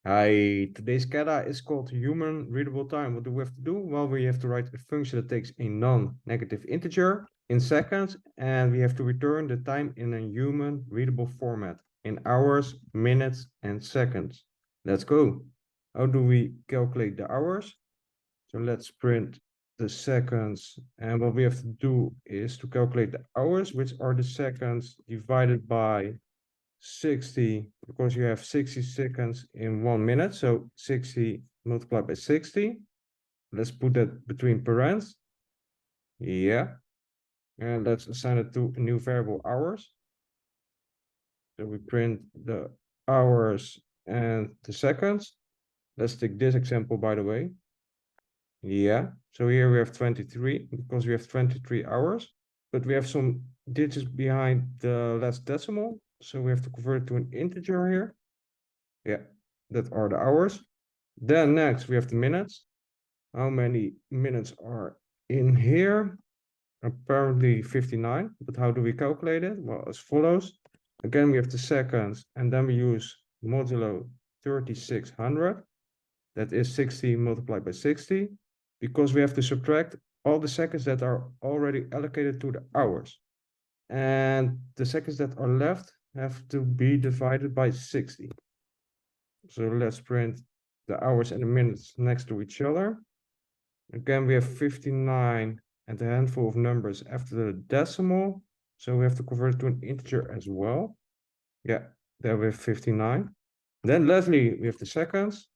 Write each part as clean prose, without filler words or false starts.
Hi, today's kata is called human readable time. What do we have to do? Well, we have to write a function that takes a non-negative integer in seconds, and we have to return the time in a human readable format in hours, minutes, and seconds. Let's go. How do we calculate the hours? So let's print the seconds, and what we have to do is to calculate the hours, which are the seconds divided by 60, because you have 60 seconds in 1 minute, so 60 multiplied by 60. Let's put that between parentheses. Yeah, and let's assign it to a new variable, hours. So we print the hours and the seconds. Let's take this example, by the way. Yeah, so here we have 23 because we have 23 hours, but we have some digits behind the last decimal, so we have to convert it to an integer here. Yeah, that are the hours. Then next we have the minutes. How many minutes are in here? Apparently 59, but how do we calculate it? Well, as follows. Again, we have the seconds, and then we use modulo 3600. That is 60 multiplied by 60, because we have to subtract all the seconds that are already allocated to the hours. And the seconds that are left have to be divided by 60. So let's print the hours and the minutes next to each other. Again, we have 59 and a handful of numbers after the decimal. So we have to convert it to an integer as well. Yeah, there we have 59. Then lastly, we have the seconds.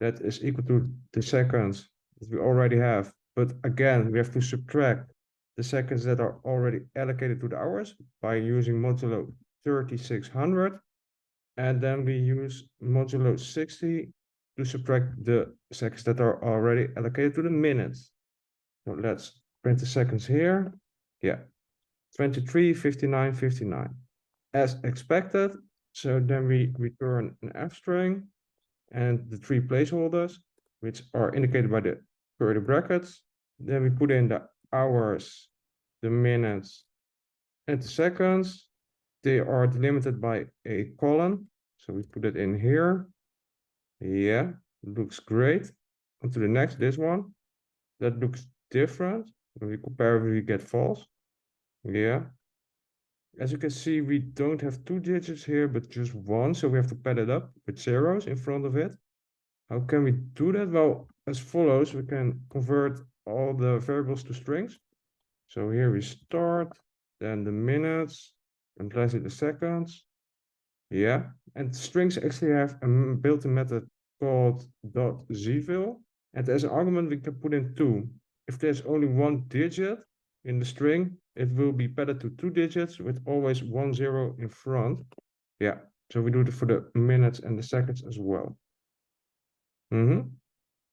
That is equal to the seconds that we already have. But again, we have to subtract the seconds that are already allocated to the hours by using modulo 3600. And then we use modulo 60 to subtract the seconds that are already allocated to the minutes. So let's print the seconds here. Yeah, 23, 59, 59. As expected. So then we return an F string and the three placeholders, which are indicated by the curly brackets. Then we put in the hours, the minutes, and the seconds. They are delimited by a colon. So we put it in here. Yeah, looks great. On to the next, this one. That looks different. When we compare, we get false. Yeah. As you can see, we don't have 2 digits here, but just 1. So we have to pad it up with zeros in front of it. How can we do that? Well, as follows, we can convert all the variables to strings. So here we start, then the minutes, and lastly the seconds. Yeah, and strings actually have a built-in method called .zfill, and as an argument we can put in 2. If there's only 1 digit in the string, it will be padded to 2 digits with always 1 0 in front. Yeah, so we do it for the minutes and the seconds as well.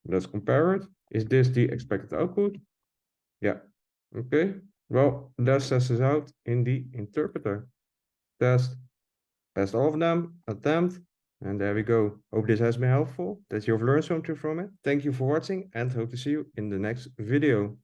Let's compare it. Is this the expected output? Yeah. Okay. Well, let's test this out in the interpreter. Test all of them, attempt, and there we go. Hope this has been helpful, that you've learned something from it. Thank you for watching and hope to see you in the next video.